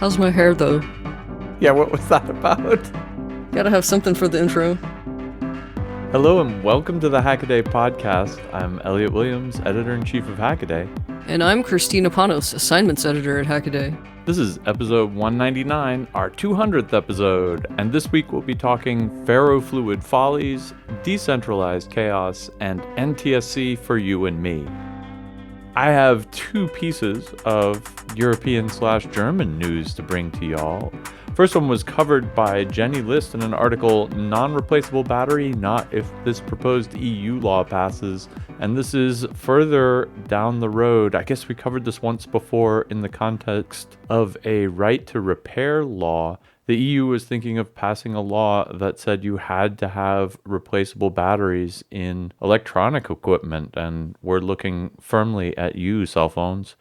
How's my hair, though? Yeah, what was that about? Gotta have something for the intro. Hello and welcome to the HACKADAY podcast. I'm Elliot Williams, editor-in-chief of HACKADAY. And I'm Kristina Panos, assignments editor at HACKADAY. This is episode 199, our 200th episode, and this week we'll be talking Ferrofluid Follies, Decentralized Chaos, and NTSC for you and me. I have two pieces of European/German news to bring to y'all. First one was covered by Jenny List in an article, Non-Replaceable Battery, Not If This Proposed EU Law Passes. And this is further down the road. I guess we covered this once before in the context of a right to repair law. The EU was thinking of passing a law that said you had to have replaceable batteries in electronic equipment, and we're looking firmly at you, cell phones.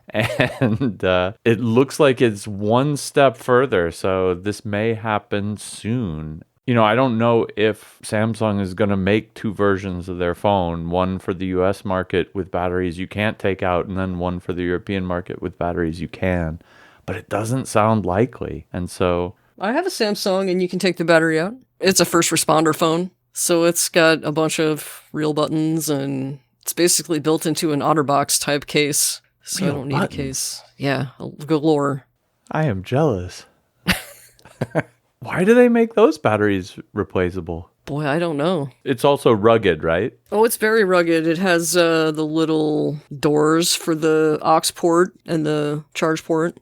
And it looks like it's one step further, so this may happen soon. You know, I don't know if Samsung is going to make two versions of their phone, one for the US market with batteries you can't take out, and then one for the European market with batteries you can. But it doesn't sound likely. And so I have a Samsung and you can take the battery out. It's a first responder phone. So it's got a bunch of real buttons and it's basically built into an OtterBox type case. So real I don't need buttons. a case. Yeah, galore. I am jealous. Why do they make those batteries replaceable? Boy, I don't know. It's also rugged, right? Oh, it's very rugged. It has the little doors for the aux port and the charge port.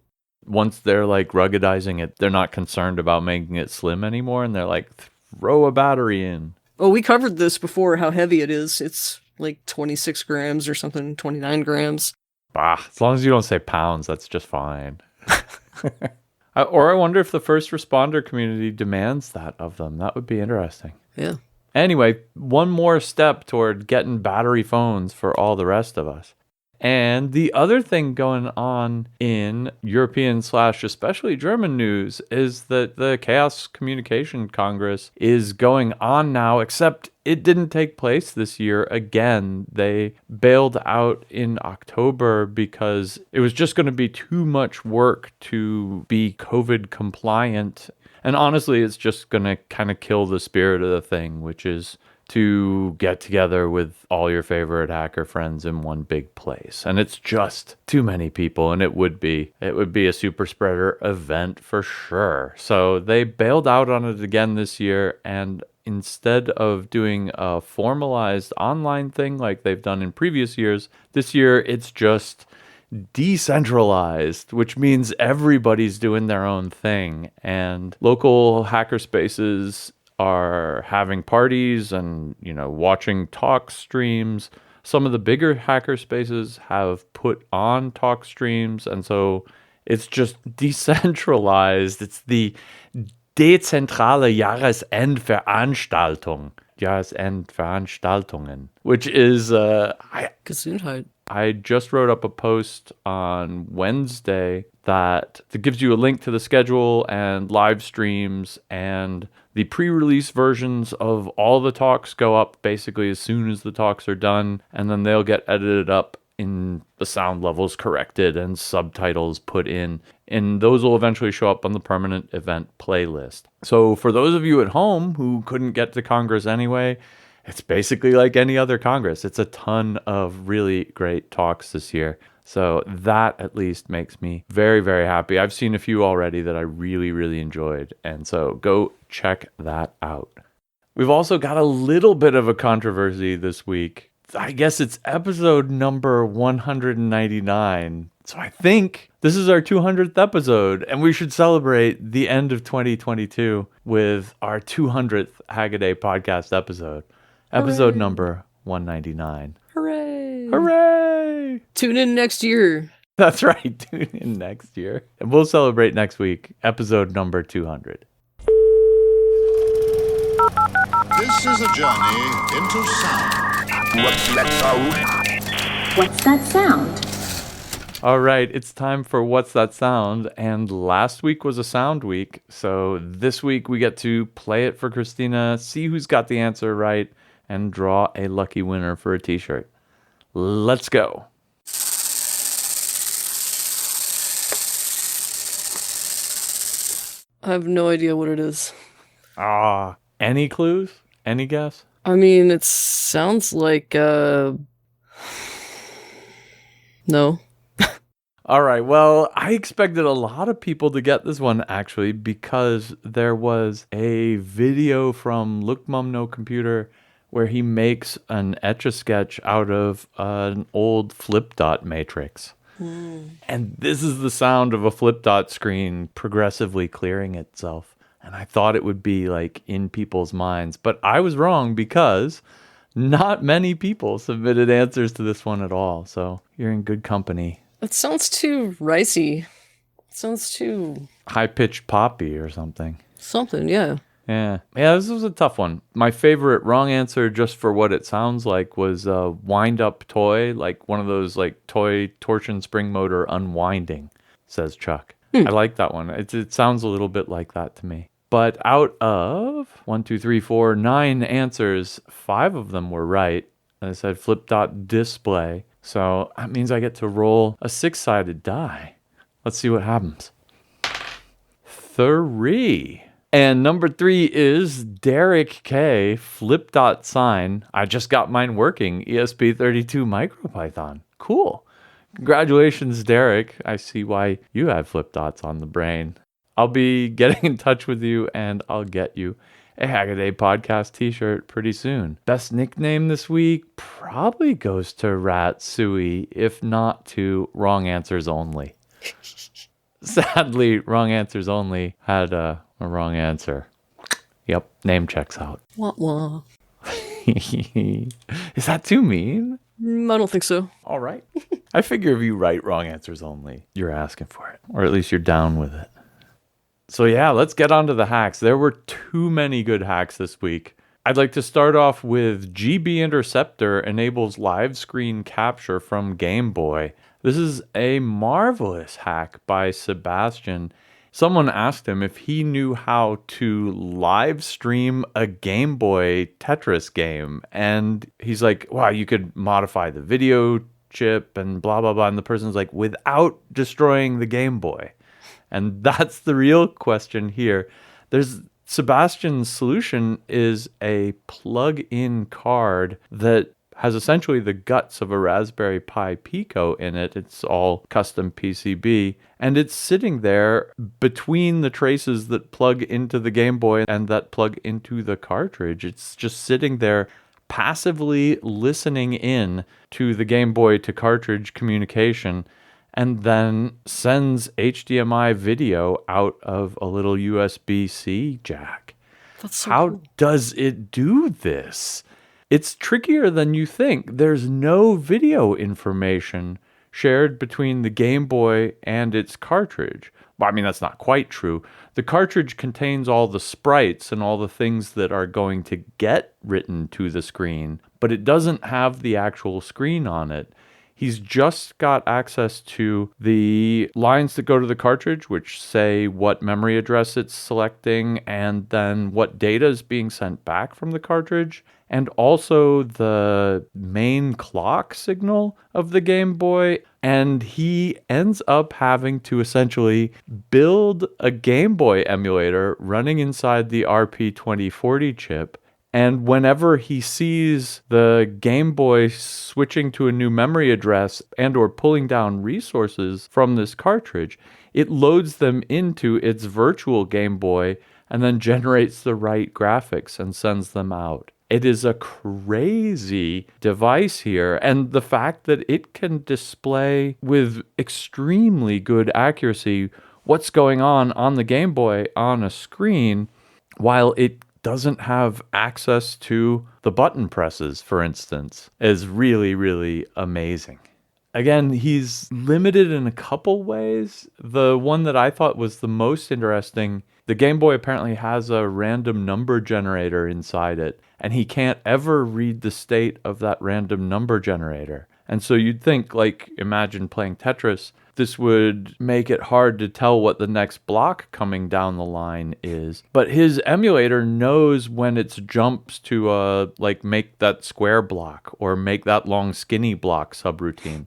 Once they're like ruggedizing it, they're not concerned about making it slim anymore, and they're like, throw a battery in. Oh, we covered this before, how heavy it is. It's like 26 grams or something, 29 grams. Bah, as long as you don't say pounds, that's just fine. Or I wonder if the first responder community demands that of them. That would be interesting. Yeah. Anyway, one more step toward getting battery phones for all the rest of us. And the other thing going on in European/especially German news is that the Chaos Communication Congress is going on now, except it didn't take place this year again. They bailed out in October because it was just going to be too much work to be COVID compliant. And honestly, it's just going to kind of kill the spirit of the thing, which is to get together with all your favorite hacker friends in one big place. And it's just too many people, and it would be a super spreader event for sure. So they bailed out on it again this year, and instead of doing a formalized online thing like they've done in previous years, this year it's just decentralized, which means everybody's doing their own thing. And local hacker spaces are having parties and, watching talk streams. Some of the bigger hacker spaces have put on talk streams, and so it's just decentralized. It's the dezentrale Jahresendveranstaltungen, which is Gesundheit. I just wrote up a post on Wednesday that gives you a link to the schedule and live streams, and the pre-release versions of all the talks go up basically as soon as the talks are done, and then they'll get edited up in the sound levels corrected and subtitles put in, and those will eventually show up on the permanent event playlist. So for those of you at home who couldn't get to Congress anyway, it's basically like any other Congress. It's a ton of really great talks this year. So that at least makes me very, very happy. I've seen a few already that I really, really enjoyed. And so go check that out. We've also got a little bit of a controversy this week. I guess it's episode number 199. So I think this is our 200th episode, and we should celebrate the end of 2022 with our 200th HACKADAY podcast episode. Episode Hooray. number 199. Hooray! Hooray! Tune in next year. That's right. Tune in next year. And we'll celebrate next week, episode number 200. This is a journey into sound. What's that sound? What's that sound? All right, it's time for What's That Sound? And last week was a sound week, so this week we get to play it for Kristina, see who's got the answer right, and draw a lucky winner for a t-shirt. Let's go. I have no idea what it is. Any clues? Any guess? I mean, it sounds like, no. All right, well, I expected a lot of people to get this one, actually, because there was a video from Look Mum No Computer where he makes an Etch-a-Sketch out of an old flip dot matrix. And this is the sound of a flip dot screen progressively clearing itself. And I thought it would be like in people's minds, but I was wrong because not many people submitted answers to this one at all. So you're in good company. It sounds too ricey. It sounds too... High-pitched poppy or something. Something, yeah. Yeah, this was a tough one. My favorite wrong answer, just for what it sounds like, was a wind-up toy, like one of those like toy torsion spring motor unwinding, says Chuck. I like that one. It sounds a little bit like that to me. But out of 9 answers, 5 of them were right. And it said flip dot display. So that means I get to roll a 6-sided die. Let's see what happens. 3. And number 3 is Derek K. Flip dot sign. I just got mine working. ESP32 MicroPython. Cool. Congratulations, Derek. I see why you have flip dots on the brain. I'll be getting in touch with you and I'll get you a HACKADAY podcast t-shirt pretty soon. Best nickname this week probably goes to Rat Suey, if not to Wrong Answers Only. Sadly, Wrong Answers Only had a wrong answer. Yep, name checks out. Wah wah. Is that too mean? I don't think so. All right. I figure if you write Wrong Answers Only, you're asking for it. Or at least you're down with it. So yeah, let's get on to the hacks. There were too many good hacks this week. I'd like to start off with GB Interceptor enables live screen capture from Game Boy. This is a marvelous hack by Sebastian. Someone asked him if he knew how to live stream a Game Boy Tetris game. And he's like, wow, you could modify the video chip and blah, blah, blah. And the person's like, without destroying the Game Boy. And that's the real question here. Sebastian's solution is a plug-in card that has essentially the guts of a Raspberry Pi Pico in it. It's all custom PCB. And it's sitting there between the traces that plug into the Game Boy and that plug into the cartridge. It's just sitting there passively listening in to the Game Boy to cartridge communication, and then sends HDMI video out of a little USB-C jack. That's so How cool. does it do this? It's trickier than you think. There's no video information shared between the Game Boy and its cartridge. Well, I mean, that's not quite true. The cartridge contains all the sprites and all the things that are going to get written to the screen, but it doesn't have the actual screen on it. He's just got access to the lines that go to the cartridge, which say what memory address it's selecting and then what data is being sent back from the cartridge, and also the main clock signal of the Game Boy. And he ends up having to essentially build a Game Boy emulator running inside the RP2040 chip. And whenever he sees the Game Boy switching to a new memory address and or pulling down resources from this cartridge, it loads them into its virtual Game Boy and then generates the right graphics and sends them out. It is a crazy device here. And the fact that it can display with extremely good accuracy what's going on the Game Boy on a screen, while it doesn't have access to the button presses, for instance, is really, really amazing. Again, he's limited in a couple ways. The one that I thought was the most interesting, the Game Boy apparently has a random number generator inside it, and he can't ever read the state of that random number generator. And so you'd think, like, imagine playing Tetris, this would make it hard to tell what the next block coming down the line is. But his emulator knows when it jumps to, make that square block or make that long skinny block subroutine.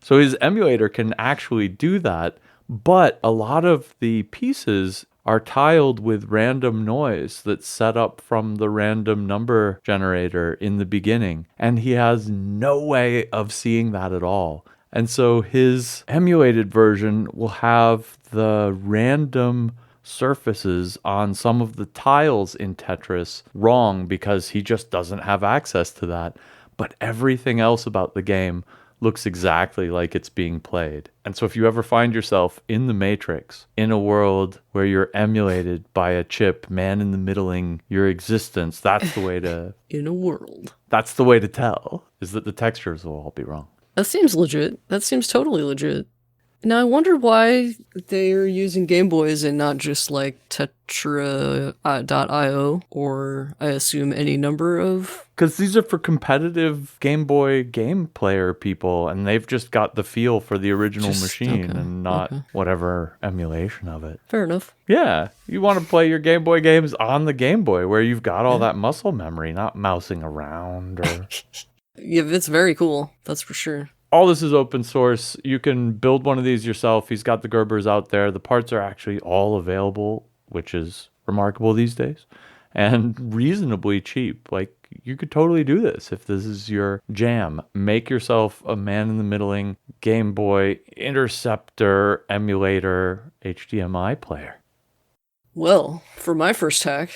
So his emulator can actually do that, but a lot of the pieces are tiled with random noise that's set up from the random number generator in the beginning. And he has no way of seeing that at all. And so his emulated version will have the random surfaces on some of the tiles in Tetris wrong because he just doesn't have access to that. But everything else about the game looks exactly like it's being played. And so if you ever find yourself in the Matrix, in a world where you're emulated by a chip, man-in-the-middling your existence, that's the way to... In a world. That's the way to tell, is that the textures will all be wrong. That seems legit. That seems totally legit. Now, I wonder why they're using Game Boys and not just like Tetra.io or I assume any number of... Because these are for competitive Game Boy game player people, and they've just got the feel for the original machine and not whatever emulation of it. Fair enough. Yeah, you want to play your Game Boy games on the Game Boy where you've got all that muscle memory, not mousing around or... Yeah, it's very cool. That's for sure. All this is open source. You can build one of these yourself. He's got the Gerbers out there. The parts are actually all available, which is remarkable these days, and reasonably cheap. Like, you could totally do this if this is your jam. Make yourself a man-in-the-middling Game Boy Interceptor emulator HDMI player. Well, for my first hack,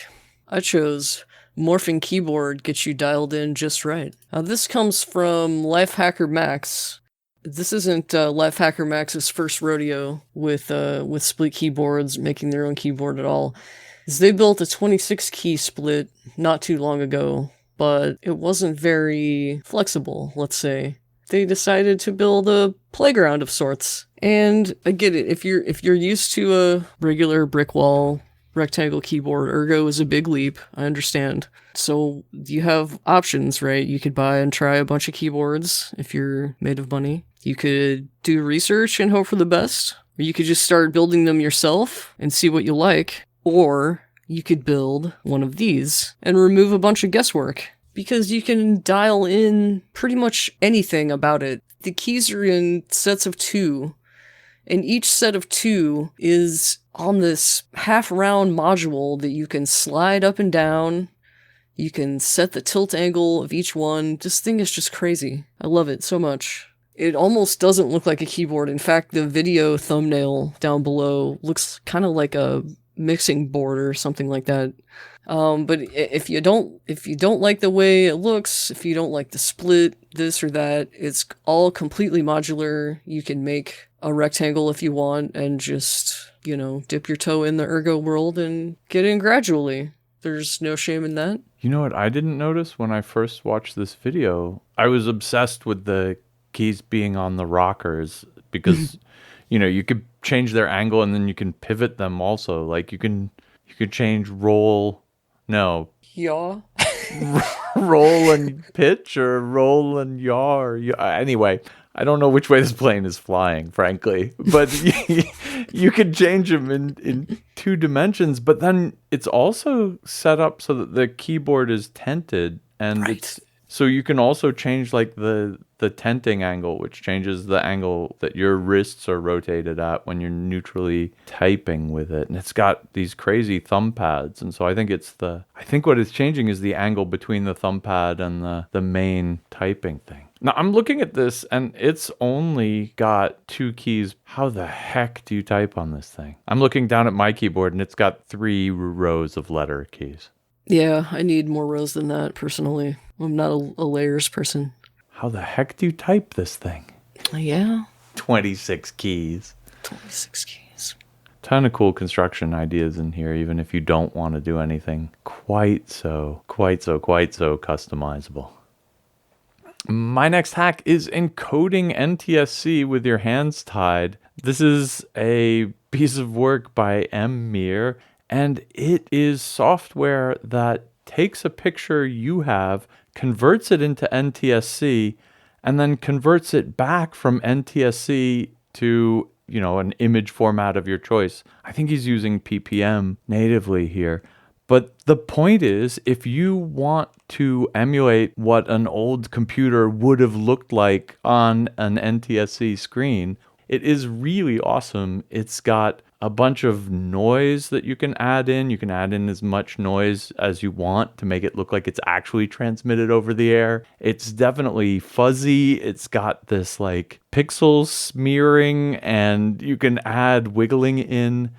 I chose Morphing Keyboard Gets You Dialed In Just Right. Now, this comes from Lifehacker Max. This isn't Lifehacker Max's first rodeo with split keyboards, making their own keyboard at all. They built a 26-key split not too long ago, but it wasn't very flexible, let's say. They decided to build a playground of sorts. And I get it, if you're used to a regular brick wall rectangle keyboard, ergo is a big leap. I understand. So you have options, right? You could buy and try a bunch of keyboards if you're made of money. You could do research and hope for the best. Or you could just start building them yourself and see what you like. Or you could build one of these and remove a bunch of guesswork, because you can dial in pretty much anything about it. The keys are in sets of 2, and each set of 2 is on this half-round module that you can slide up and down. You can set the tilt angle of each one. This thing is just crazy. I love it so much. It almost doesn't look like a keyboard. In fact, the video thumbnail down below looks kind of like a mixing board or something like that. But if you don't like the way it looks, if you don't like the split, this or that, it's all completely modular. You can make a rectangle if you want and just, dip your toe in the ergo world and get in gradually. There's no shame in that. You know what I didn't notice when I first watched this video? I was obsessed with the keys being on the rockers because, you could change their angle and then you can pivot them also. Like you could change roll and pitch or roll and yaw. Anyway, I don't know which way this plane is flying, frankly, but you could change them in 2 dimensions, but then it's also set up so that the keyboard is tented, and so you can also change like the tenting angle, which changes the angle that your wrists are rotated at when you're neutrally typing with it. And it's got these crazy thumb pads. And so I think what is changing is the angle between the thumb pad and the main typing thing. Now I'm looking at this and it's only got 2 keys. How the heck do you type on this thing? I'm looking down at my keyboard and it's got 3 rows of letter keys. Yeah, I need more rows than that, personally. I'm not a layers person. How the heck do you type this thing? Yeah. 26 keys. 26 keys. Ton of cool construction ideas in here, even if you don't want to do anything quite so customizable. My next hack is encoding NTSC with your hands tied. This is a piece of work by M. Mir, and it is software that takes a picture you have, converts it into NTSC, and then converts it back from NTSC to, an image format of your choice. I think he's using PPM natively here. But the point is, if you want to emulate what an old computer would have looked like on an NTSC screen, It is really awesome. It's got a bunch of noise that you can add in. You can add in as much noise as you want to make it look like it's actually transmitted over the air. It's definitely fuzzy. It's got this like pixel smearing, and you can add wiggling in,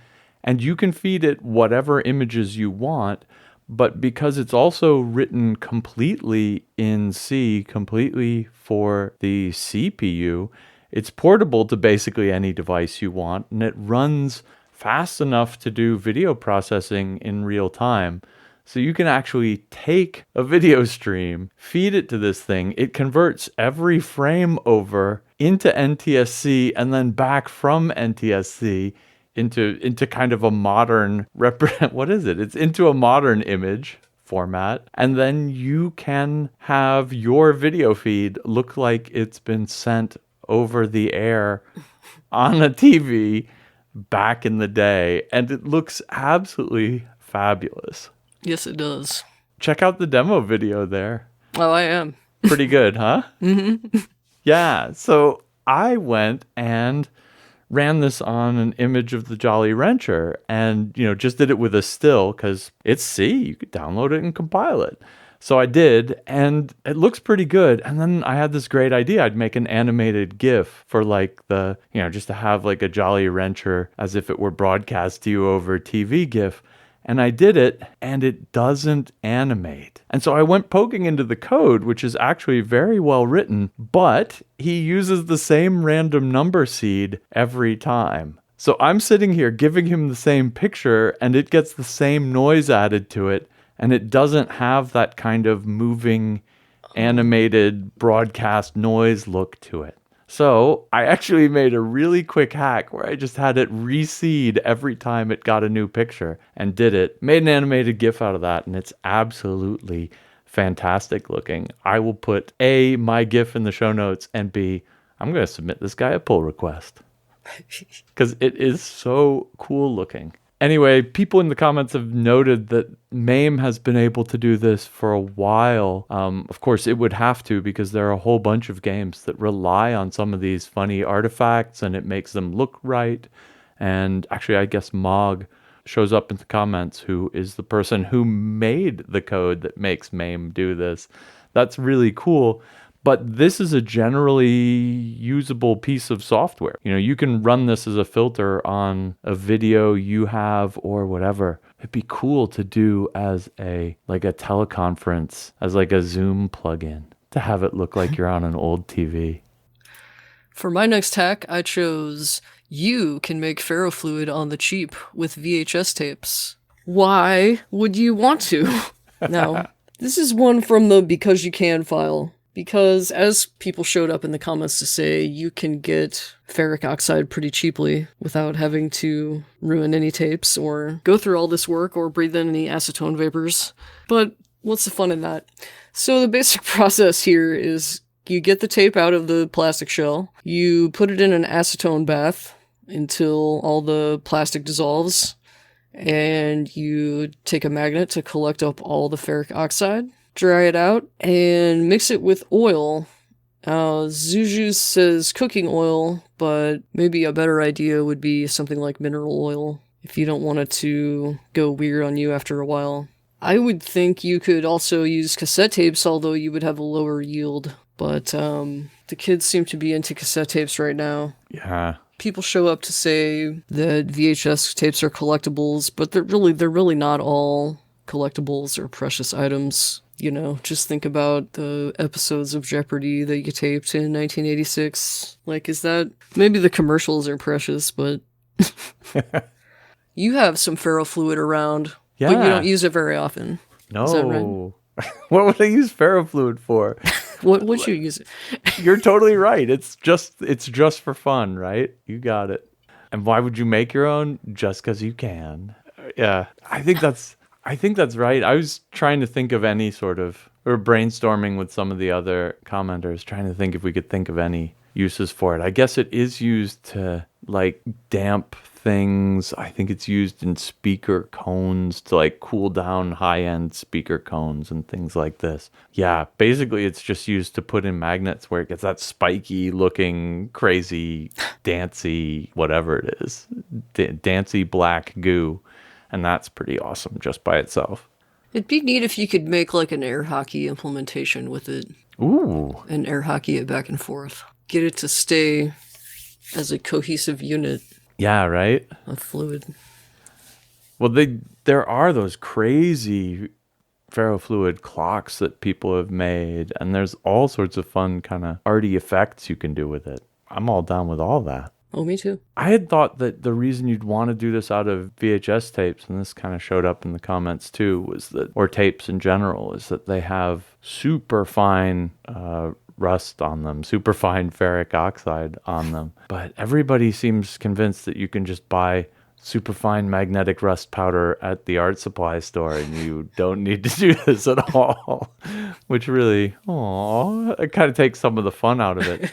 and you can feed it whatever images you want. But because it's also written completely in C, completely for the CPU, it's portable to basically any device you want, and it runs fast enough to do video processing in real time. So you can actually take a video stream, feed it to this thing. It converts every frame over into NTSC and then back from NTSC into kind of a modern what is it? It's into a modern image format. And then you can have your video feed look like it's been sent over the air on a TV back in the day, and it looks absolutely fabulous. Yes, it does. Check out the demo video there. Oh, I am. Pretty good, huh? Mm-hmm. Yeah, so I went and ran this on an image of the Jolly Rancher and, just did it with a still because it's C. You could download it and compile it. So I did, and it looks pretty good. And then I had this great idea. I'd make an animated GIF for like just to have like a Jolly Rancher as if it were broadcast to you over TV GIF. And I did it, and it doesn't animate. And so I went poking into the code, which is actually very well written, but he uses the same random number seed every time. So I'm sitting here giving him the same picture, and it gets the same noise added to it. And it doesn't have that kind of moving, animated broadcast noise look to it. So I actually made a really quick hack where I just had it reseed every time it got a new picture and did it. Made an animated GIF out of that, and it's absolutely fantastic looking. I will put A, my GIF in the show notes, and B, I'm going to submit this guy a pull request because it is so cool looking. Anyway, people in the comments have noted that MAME has been able to do this for a while. Of course, it would have to because there are a whole bunch of games that rely on some of these funny artifacts and it makes them look right. And actually, I guess Mog shows up in the comments, who is the person who made the code that makes MAME do this. That's really cool. But this is a generally usable piece of software. You can run this as a filter on a video you have or whatever. It'd be cool to do as a teleconference, as like a Zoom plugin, to have it look like you're on an old TV. For my next hack, I chose you can make Ferrofluid on the cheap with VHS tapes. Why would you want to? Now, this is one from the Because You Can file. Because, as people showed up in the comments to say, you can get ferric oxide pretty cheaply without having to ruin any tapes or go through all this work or breathe in any acetone vapors. But what's the fun in that? So the basic process here is you get the tape out of the plastic shell, you put it in an acetone bath until all the plastic dissolves, and you take a magnet to collect up all the ferric oxide. Dry it out, and mix it with oil. Zuzu says cooking oil, but maybe a better idea would be something like mineral oil if you don't want it to go weird on you after a while. I would think you could also use cassette tapes, although you would have a lower yield. But the kids seem to be into cassette tapes right now. Yeah. People show up to say that VHS tapes are collectibles, but they're really not all collectibles or precious items. Just think about the episodes of Jeopardy that you taped in 1986. Is that... Maybe the commercials are precious, but... You have some Ferrofluid around, but you don't use it very often. No. Is that right? What would I use Ferrofluid for? What would you use it? You're totally right. It's just for fun, right? You got it. And why would you make your own? Just because you can. Yeah, I think that's right. I was trying to think of any sort of, or brainstorming with some of the other commenters, trying to think if we could think of any uses for it. I guess it is used to damp things. I think it's used in speaker cones to like cool down high-end speaker cones and things like this. Yeah, basically it's just used to put in magnets where it gets that spiky looking, crazy, dancy, whatever it is, dancy black goo. And that's pretty awesome just by itself. It'd be neat if you could make like an air hockey implementation with it. Ooh. And air hockey it back and forth. Get it to stay as a cohesive unit Yeah, right? of fluid. Well, there are those crazy ferrofluid clocks that people have made, and there's all sorts of fun kind of arty effects you can do with it. I'm all down with all that. Oh, me too. I had thought that the reason you'd want to do this out of VHS tapes, and this kind of showed up in the comments too, was that, or tapes in general, is that they have super fine rust on them, super fine ferric oxide on them. But everybody seems convinced that you can just buy superfine magnetic rust powder at the art supply store and you don't need to do this at all, which really, it kind of takes some of the fun out of it.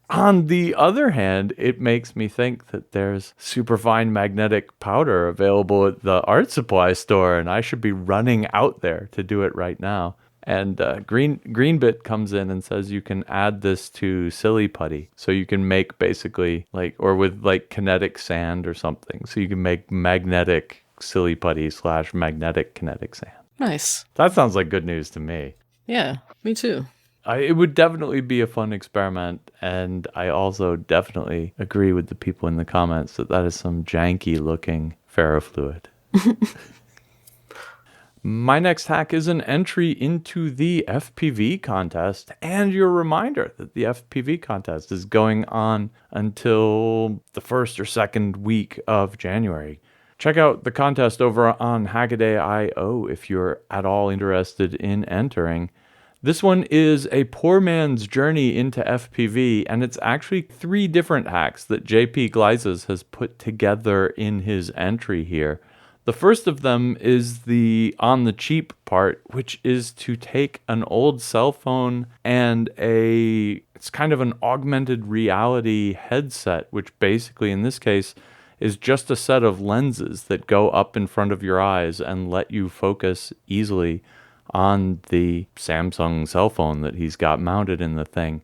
On the other hand, it makes me think that there's superfine magnetic powder available at the art supply store, and I should be running out there to do it right now. And Greenbit comes in and says you can add this to silly putty. So you can make basically or with kinetic sand or something. So you can make magnetic silly putty / magnetic kinetic sand. Nice. That sounds like good news to me. Yeah, me too. It would definitely be a fun experiment, and I also definitely agree with the people in the comments that is some janky-looking ferrofluid. My next hack is an entry into the FPV contest, and your reminder that the FPV contest is going on until the first or second week of January. Check out the contest over on HACKADAY.io if you're at all interested in entering. This one is a poor man's journey into FPV, and it's actually 3 different hacks that JP Gleizes has put together in his entry here. The first of them is the on the cheap part, which is to take an old cell phone and it's kind of an augmented reality headset, which basically in this case is just a set of lenses that go up in front of your eyes and let you focus easily on the Samsung cell phone that he's got mounted in the thing.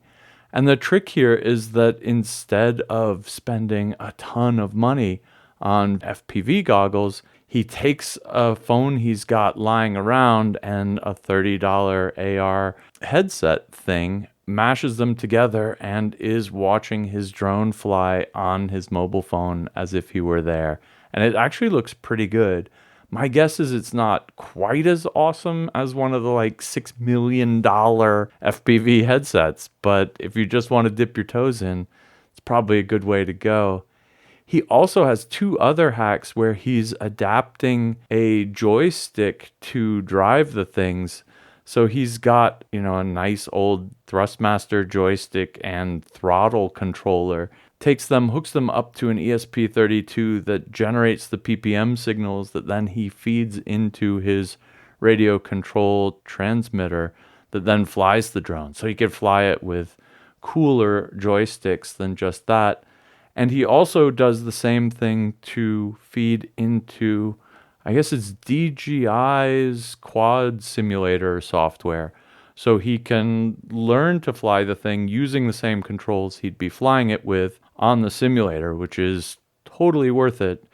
And the trick here is that instead of spending a ton of money on FPV goggles, he takes a phone he's got lying around and a $30 AR headset thing, mashes them together, and is watching his drone fly on his mobile phone as if he were there. And it actually looks pretty good. My guess is it's not quite as awesome as one of the $6 million FPV headsets, but if you just want to dip your toes in, it's probably a good way to go. He also has 2 other hacks where he's adapting a joystick to drive the things. So he's got, a nice old Thrustmaster joystick and throttle controller, takes them, hooks them up to an ESP32 that generates the PPM signals that then he feeds into his radio control transmitter that then flies the drone. So he could fly it with cooler joysticks than just that. And he also does the same thing to feed into, I guess it's DJI's quad simulator software. So he can learn to fly the thing using the same controls he'd be flying it with on the simulator, which is totally worth it.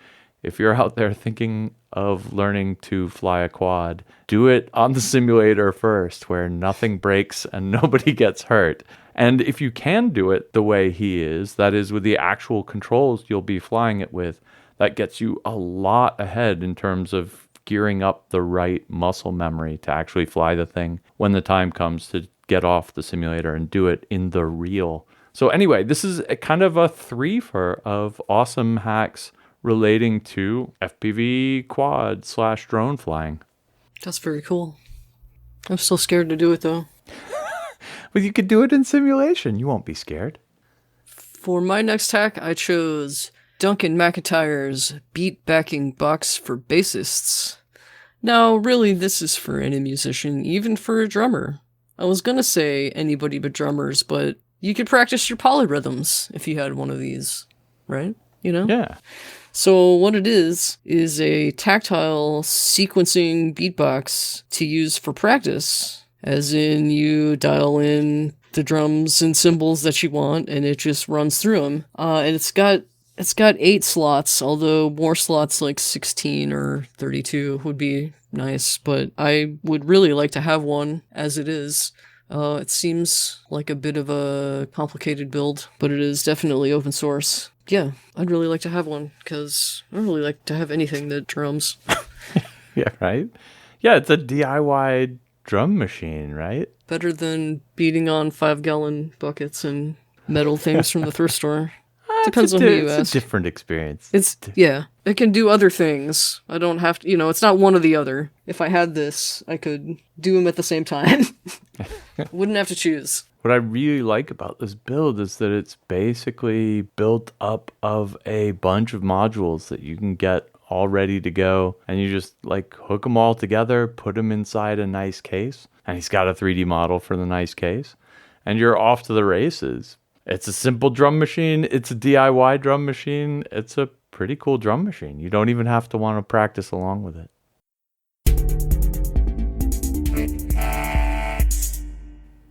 If you're out there thinking of learning to fly a quad, do it on the simulator first, where nothing breaks and nobody gets hurt. And if you can do it the way he is, that is with the actual controls you'll be flying it with, that gets you a lot ahead in terms of gearing up the right muscle memory to actually fly the thing when the time comes to get off the simulator and do it in the real. So anyway, this is a kind of a threefer of awesome hacks relating to FPV quad / drone flying. That's very cool. I'm still scared to do it though. But you could do it in simulation. You won't be scared. For my next hack, I chose Duncan McIntyre's beat backing box for bassists. Now, really, this is for any musician, even for a drummer. I was gonna say anybody but drummers, but you could practice your polyrhythms if you had one of these, right? Yeah. So what it is a tactile sequencing beatbox to use for practice. As in, you dial in the drums and cymbals that you want, and it just runs through them. And it's got 8 slots, although more slots like 16 or 32 would be nice. But I would really like to have one as it is. It seems like a bit of a complicated build, but it is definitely open source. Yeah, I'd really like to have one, because I don't really like to have anything that drums. Yeah, right? Yeah, it's a DIY drum machine, right? Better than beating on 5-gallon buckets and metal things from the thrift store. Depends on who you ask. It's a different experience. It can do other things. I don't have to, it's not one or the other. If I had this, I could do them at the same time. Wouldn't have to choose. What I really like about this build is that it's basically built up of a bunch of modules that you can get all ready to go, and you just like hook them all together, put them inside a nice case, and he's got a 3D model for the nice case, and you're off to the races. It's a simple drum machine. It's a DIY drum machine. It's a pretty cool drum machine. You don't even have to want to practice along with it.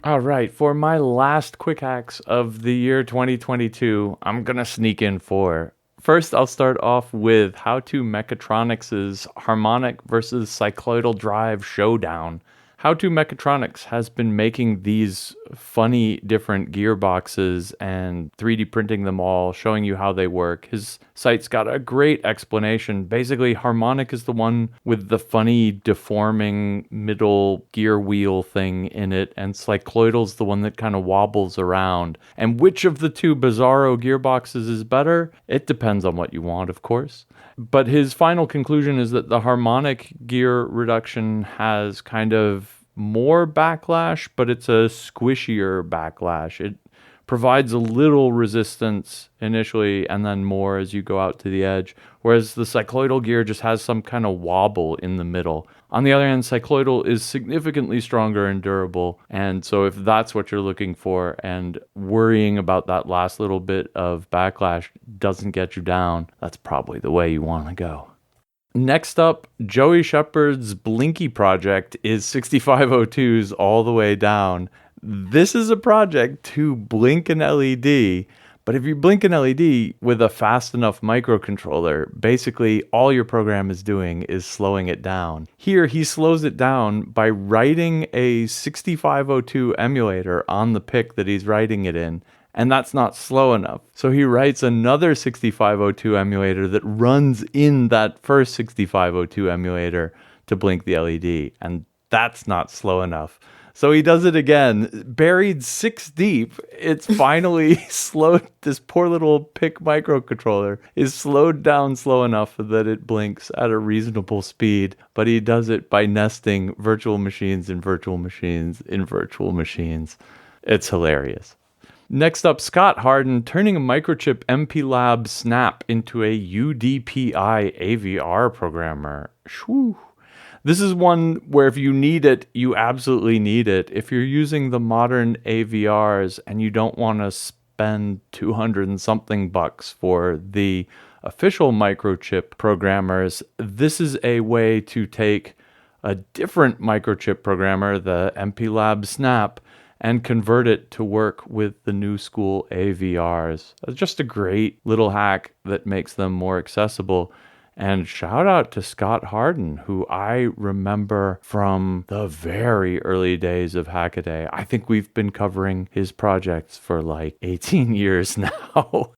All right, for my last quick hacks of the year 2022, I'm going to sneak in 4. First, I'll start off with How To Mechatronics' harmonic versus cycloidal drive showdown. How To Mechatronics has been making these funny different gearboxes and 3D printing them all, showing you how they work. His site's got a great explanation. Basically, harmonic is the one with the funny deforming middle gear wheel thing in it, and cycloidal's the one that kind of wobbles around. And which of the two bizarro gearboxes is better? It depends on what you want, of course. But his final conclusion is that the harmonic gear reduction has kind of more backlash, but it's a squishier backlash. It provides a little resistance initially and then more as you go out to the edge, whereas the cycloidal gear just has some kind of wobble in the middle. On the other hand, cycloidal is significantly stronger and durable, and so if that's what you're looking for and worrying about that last little bit of backlash doesn't get you down, that's probably the way you want to go. Next up, Joey Shepard's Blinky project is 6502's all the way down. This is a project to blink an LED, but if you blink an LED with a fast enough microcontroller, basically all your program is doing is slowing it down. Here, he slows it down by writing a 6502 emulator on the PIC that he's writing it in, and that's not slow enough. So he writes another 6502 emulator that runs in that first 6502 emulator to blink the LED, and that's not slow enough. So he does it again, buried 6 deep. It's finally slowed. This poor little PIC microcontroller is slowed down slow enough that it blinks at a reasonable speed, but he does it by nesting virtual machines in virtual machines in virtual machines. It's hilarious. Next up, Scott Harden turning a microchip MPLAB Snap into a UDPI AVR programmer. Shoo. This is one where if you need it, you absolutely need it. If you're using the modern AVRs and you don't want to spend 200 and something bucks for the official microchip programmers, this is a way to take a different microchip programmer, the MPLAB Snap, and convert it to work with the new school AVRs. It's just a great little hack that makes them more accessible. And shout out to Scott Harden, who I remember from the very early days of HACKADAY. I think we've been covering his projects for like 18 years now.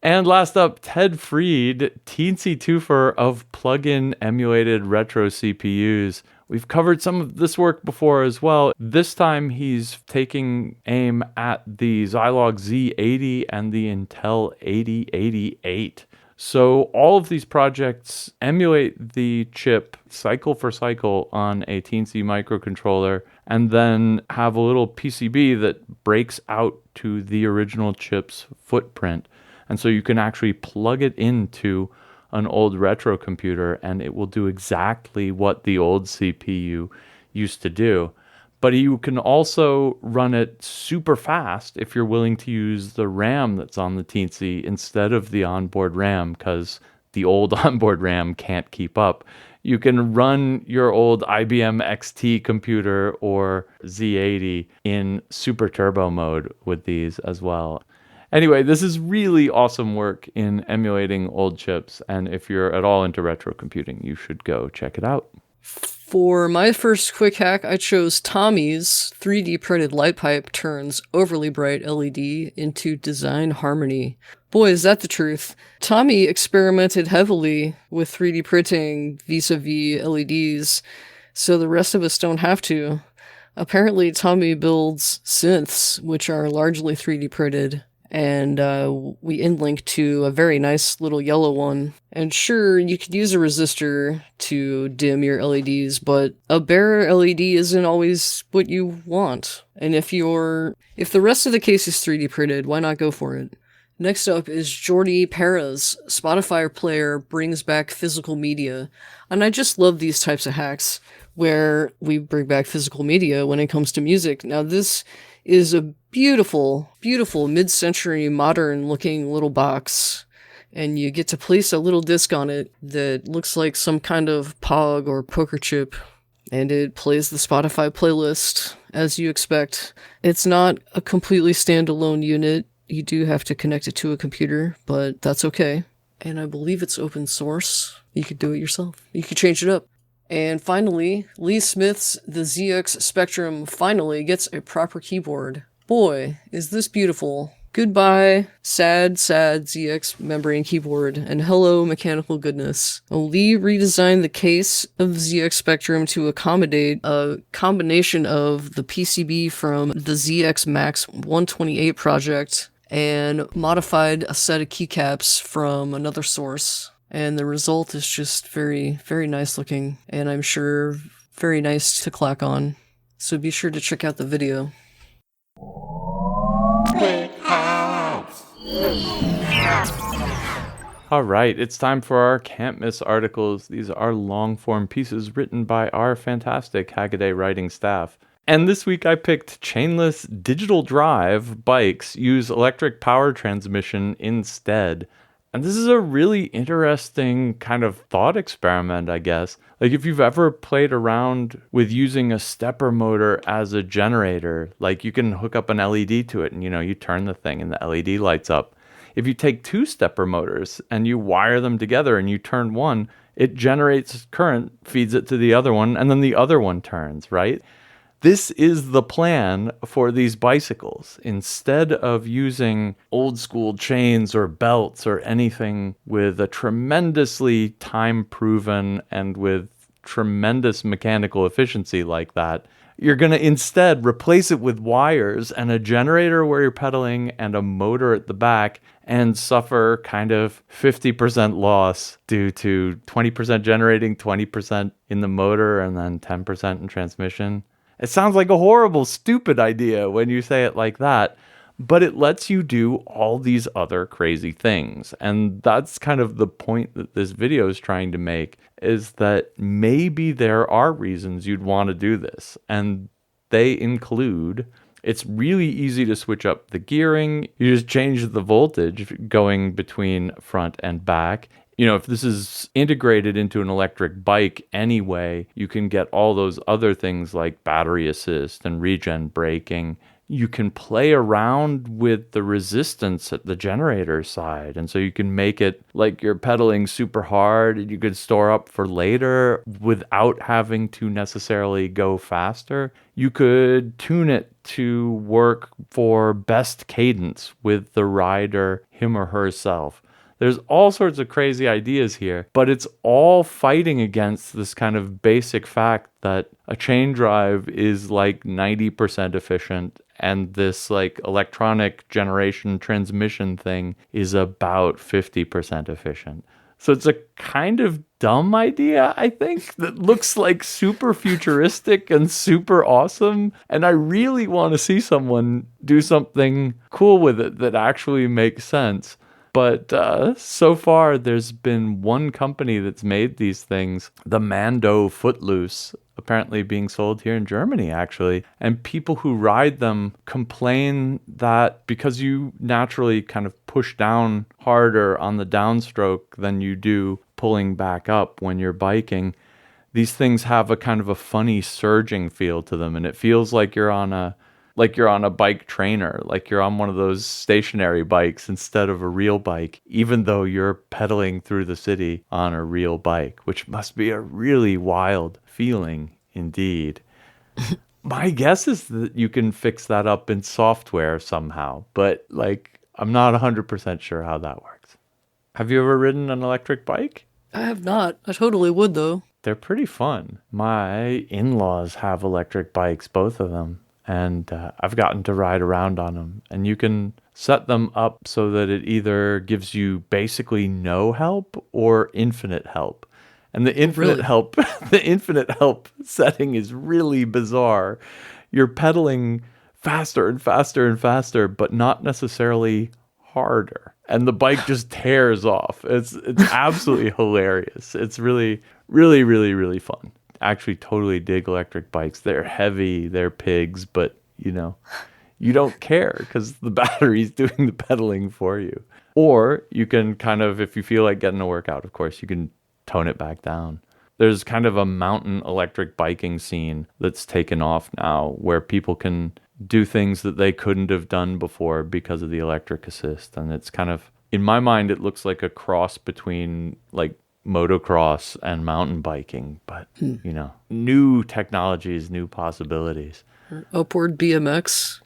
And last up, Ted Freed, teensy twofer of plug-in emulated retro CPUs. We've covered some of this work before as well. This time he's taking aim at the Zilog Z80 and the Intel 8088. So all of these projects emulate the chip cycle for cycle on a teensy microcontroller and then have a little PCB that breaks out to the original chip's footprint. And so you can actually plug it into an old retro computer and it will do exactly what the old CPU used to do. But you can also run it super fast if you're willing to use the RAM that's on the Teensy instead of the onboard RAM, because the old onboard RAM can't keep up. You can run your old IBM XT computer or Z80 in super turbo mode with these as well. Anyway, this is really awesome work in emulating old chips, and if you're at all into retro computing, you should go check it out. For my first quick hack, I chose Tommy's 3D printed light pipe turns overly bright LED into design harmony. Boy, is that the truth. Tommy experimented heavily with 3D printing vis-a-vis LEDs, so the rest of us don't have to. Apparently, Tommy builds synths, which are largely 3D printed, and we inlink to a very nice little yellow one. And sure, you could use a resistor to dim your LEDs, but a bare LED isn't always what you want. And if the rest of the case is 3D printed, why not go for it? Next up is Jordi Para's Spotify player brings back physical media. And I just love these types of hacks where we bring back physical media when it comes to music. Now this is a beautiful, beautiful mid-century modern looking little box. And you get to place a little disc on it that looks like some kind of POG or poker chip. And it plays the Spotify playlist as you expect. It's not a completely standalone unit. You do have to connect it to a computer, but that's okay. And I believe it's open source. You could do it yourself. You could change it up. And finally, Lee Smith's The ZX Spectrum finally gets a proper keyboard. Boy, is this beautiful. Goodbye, sad ZX membrane keyboard, and hello, mechanical goodness. Lee redesigned the case of the ZX Spectrum to accommodate a combination of the PCB from the ZX Max 128 project and modified a set of keycaps from another source. And the result is just very, very nice looking, and I'm sure very nice to clack on. So be sure to check out the video. All right, it's time for our Can't Miss articles. These are long-form pieces written by our fantastic HACKADAY writing staff. And this week I picked chainless digital drive bikes use electric power transmission instead. And this is a really interesting kind of thought experiment, I guess. Like if you've ever played around with using a stepper motor as a generator, like you can hook up an LED to it and you turn the thing and the LED lights up. If you take two stepper motors and you wire them together and you turn one, it generates current, feeds it to the other one, and then the other one turns, right? This is the plan for these bicycles. Instead of using old school chains or belts or anything with a tremendously time proven and with tremendous mechanical efficiency like that, you're going to instead replace it with wires and a generator where you're pedaling and a motor at the back and suffer kind of 50% loss due to 20% generating, 20% in the motor, and then 10% in transmission. It sounds like a horrible, stupid idea when you say it like that, but it lets you do all these other crazy things. And that's kind of the point that this video is trying to make, is that maybe there are reasons you'd want to do this. And they include, it's really easy to switch up the gearing. You just change the voltage going between front and back. If this is integrated into an electric bike anyway, you can get all those other things like battery assist and regen braking. You can play around with the resistance at the generator side. And so you can make it like you're pedaling super hard and you could store up for later without having to necessarily go faster. You could tune it to work for best cadence with the rider, him or herself. There's all sorts of crazy ideas here, but it's all fighting against this kind of basic fact that a chain drive is like 90% efficient and this like electronic generation transmission thing is about 50% efficient. So it's a kind of dumb idea, I think, that looks like super futuristic and super awesome. And I really want to see someone do something cool with it that actually makes sense. But so far, there's been one company that's made these things, the Mando Footloose. apparently being sold here in Germany, actually. And people who ride them complain that because you naturally kind of push down harder on the downstroke than you do pulling back up when you're biking, these things have a kind of a funny surging feel to them. And it feels like you're on a bike trainer, like you're on one of those stationary bikes instead of a real bike, even though you're pedaling through the city on a real bike, which must be a really wild feeling indeed. My guess is that you can fix that up in software somehow, but like, I'm not 100% sure how that works. Have you ever ridden an electric bike? I have not. I totally would, though. They're pretty fun. My in-laws have electric bikes, both of them. And I've gotten to ride around on them. And you can set them up so that it either gives you basically no help or infinite help. And the infinite help, the infinite help setting is really bizarre. You're pedaling faster and faster and faster, but not necessarily harder. And the bike just tears off. It's absolutely hilarious. It's really, really, really, really fun. Actually totally dig electric bikes. They're heavy, they're pigs, but you don't care because the battery's doing the pedaling for you. Or you can kind of, if you feel like getting a workout, of course, you can tone it back down. There's kind of a mountain electric biking scene that's taken off now where people can do things that they couldn't have done before because of the electric assist. And it's kind of, in my mind, it looks like a cross between like motocross and mountain biking, but new technologies, new possibilities. Upward BMX.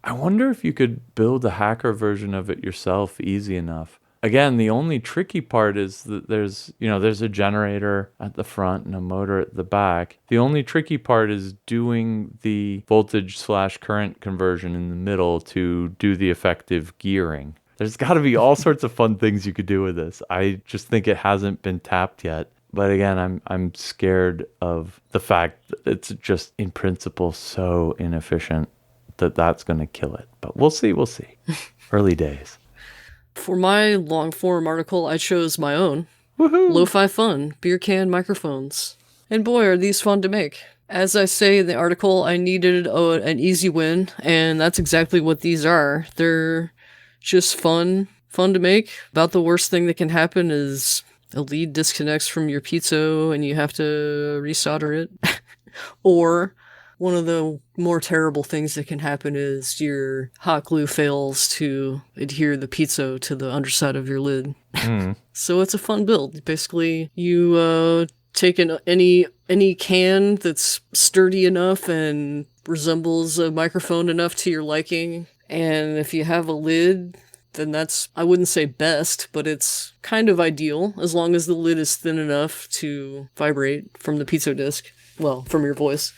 I wonder if you could build a hacker version of it yourself easy enough. Again, the only tricky part is that there's a generator at the front and a motor at the back. The only tricky part is doing the voltage/current conversion in the middle to do the effective gearing. There's got to be all sorts of fun things you could do with this. I just think it hasn't been tapped yet. But again, I'm scared of the fact that it's just in principle so inefficient that that's going to kill it. But we'll see. Early days. For my long form article, I chose my own. Woohoo! Lo-fi fun, beer can microphones. And boy, are these fun to make. As I say in the article, I needed an easy win, and that's exactly what these are. They're just fun to make. About the worst thing that can happen is a lead disconnects from your piezo and you have to resolder it. Or one of the more terrible things that can happen is your hot glue fails to adhere the piezo to the underside of your lid. So it's a fun build. Basically, you take any can that's sturdy enough and resembles a microphone enough to your liking, and if you have a lid, then that's, I wouldn't say best, but it's kind of ideal as long as the lid is thin enough to vibrate from the piezo disc, well, from your voice.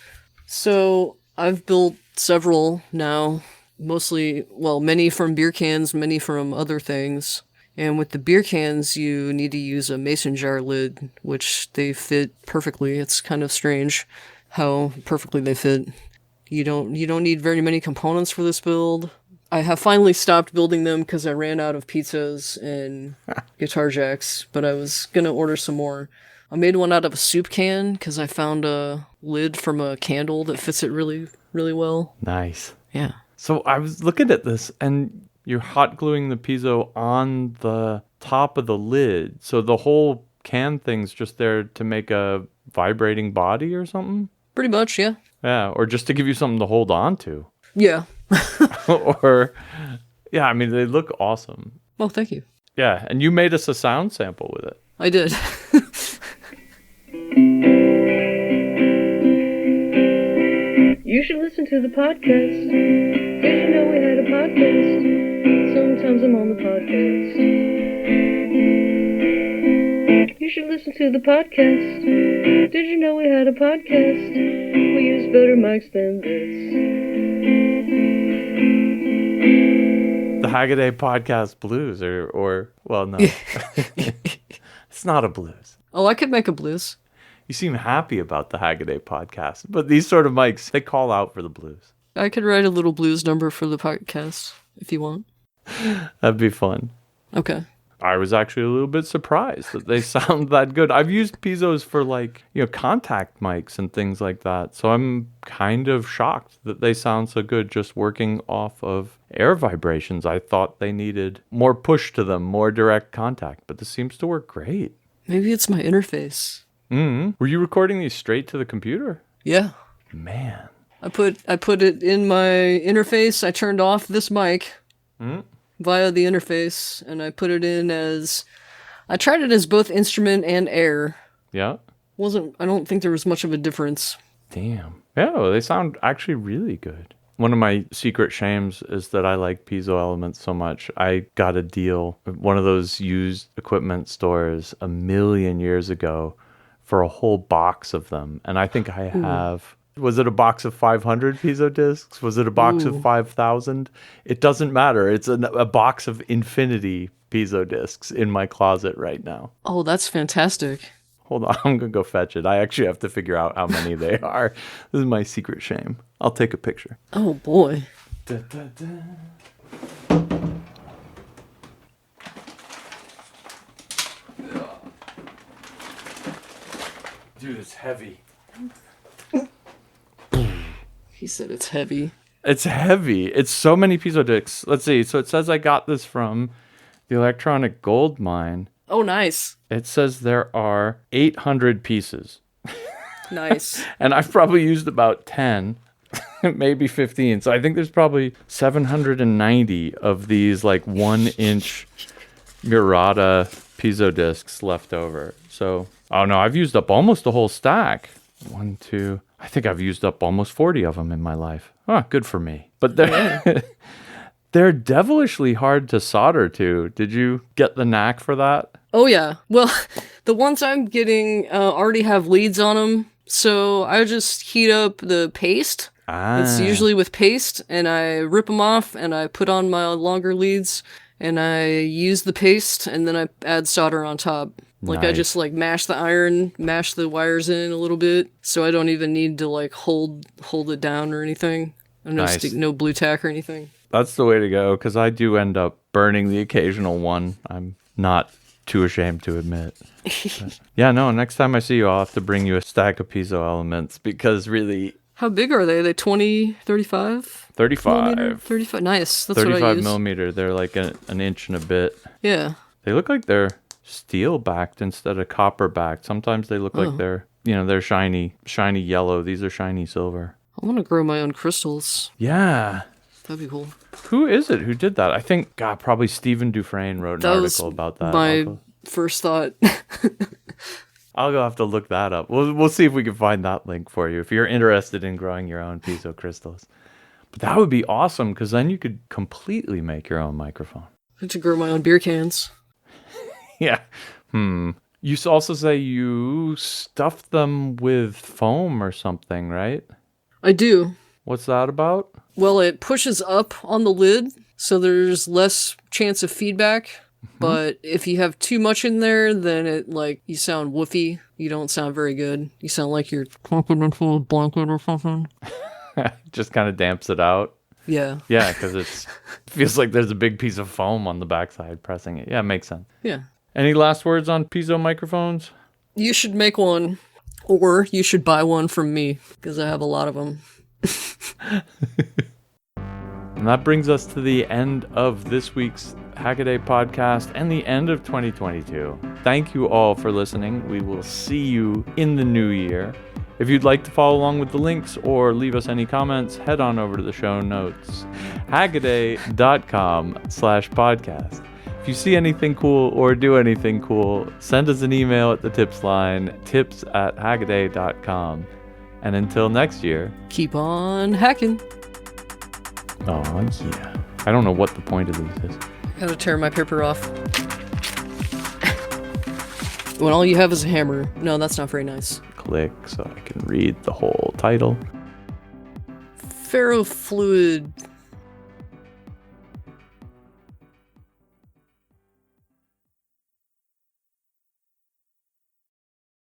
So I've built several now, many from beer cans, many from other things. And with the beer cans, you need to use a mason jar lid, which they fit perfectly. It's kind of strange how perfectly they fit. You don't need very many components for this build. I have finally stopped building them because I ran out of pizzas and guitar jacks, but I was going to order some more. I made one out of a soup can because I found a lid from a candle that fits it really, really well. Nice. Yeah. So I was looking at this, and you're hot gluing the piezo on the top of the lid. So the whole can thing's just there to make a vibrating body or something? Pretty much, yeah. Yeah, or just to give you something to hold on to. Yeah. Or, yeah, I mean, they look awesome. Well, thank you. Yeah, and you made us a sound sample with it. I did. You should listen to the podcast. Did you know we had a podcast? Sometimes I'm on the podcast. You should listen to the podcast. Did you know we had a podcast? We use better mics than this. The HACKADAY podcast blues, or well, no. It's not a blues. Oh, I could make a blues. You seem happy about the HACKADAY podcast, but these sort of mics, they call out for the blues. I could write a little blues number for the podcast if you want. That'd be fun. Okay. I was actually a little bit surprised that they sound that good. I've used piezos for contact mics and things like that. So I'm kind of shocked that they sound so good just working off of air vibrations. I thought they needed more push to them, more direct contact, but this seems to work great. Maybe it's my interface. Were you recording these straight to the computer? Yeah. Man. I put it in my interface. I turned off this mic via the interface, and I put it in as... I tried it as both instrument and air. Yeah? I don't think there was much of a difference. Damn. Yeah, well, they sound actually really good. One of my secret shames is that I like piezo elements so much. I got a deal at one of those used equipment stores a million years ago for a whole box of them. And I think I have... Was it a box of 500 piezo discs? Was it a box of 5,000? It doesn't matter. It's a box of infinity piezo discs in my closet right now. Oh, that's fantastic. Hold on, I'm going to go fetch it. I actually have to figure out how many they are. This is my secret shame. I'll take a picture. Oh, boy. Da, da, da. Dude, it's heavy. He said it's heavy. It's heavy. It's so many piezo discs. Let's see. So it says I got this from the Electronic Gold Mine. Oh, nice. It says there are 800 pieces. Nice. And I've probably used about 10, maybe 15. So I think there's probably 790 of these 1-inch Murata piezo discs left over. So, oh no, I've used up almost the whole stack. 1, 2... I think I've used up almost 40 of them in my life. Good for me. But they're devilishly hard to solder to. Did you get the knack for that? Oh, yeah. Well, the ones I'm getting already have leads on them. So I just heat up the paste. It's usually with paste. And I rip them off and I put on my longer leads. And I use the paste and then I add solder on top. I just mash the iron, mash the wires in a little bit, so I don't even need to hold it down or anything. No blue tack or anything. That's the way to go, because I do end up burning the occasional one. I'm not too ashamed to admit. Yeah, no, next time I see you, I'll have to bring you a stack of piezo elements, because really... How big are they? Are they 20, 35? 35. 35, nice. That's 35 what I use. millimeter. They're an inch and a bit. Yeah. They look like they're steel backed instead of copper backed. Sometimes they look like they're shiny yellow. These are shiny silver. I want to grow my own crystals. Yeah. That'd be cool. Who is it who did that? I think, probably Stephen Dufresne wrote an article about that. My first thought. I'll go have to look that up. We'll see if we can find that link for you if you're interested in growing your own piezo crystals. But that would be awesome, because then you could completely make your own microphone. I have to grow my own beer cans. Yeah. You also say you stuffed them with foam or something, right? I do. What's that about? Well, it pushes up on the lid, so there's less chance of feedback. But if you have too much in there, then you sound woofy. You don't sound very good. You sound like you're talking into a blanket or something. Just kind of damps it out. Yeah. Yeah, because it feels like there's a big piece of foam on the backside pressing it. Yeah, makes sense. Yeah. Any last words on piezo microphones? You should make one, or you should buy one from me, because I have a lot of them. And that brings us to the end of this week's HACKADAY podcast and the end of 2022. Thank you all for listening. We will see you in the new year. If you'd like to follow along with the links or leave us any comments, head on over to the show notes, hackaday.com/podcast. If you see anything cool or do anything cool, send us an email at the tips line, tips@hackaday.com. And until next year, keep on hacking. Oh, yeah. I don't know what the point of these is. I gotta tear my paper off. When all you have is a hammer. No, that's not very nice. Click so I can read the whole title. Ferrofluid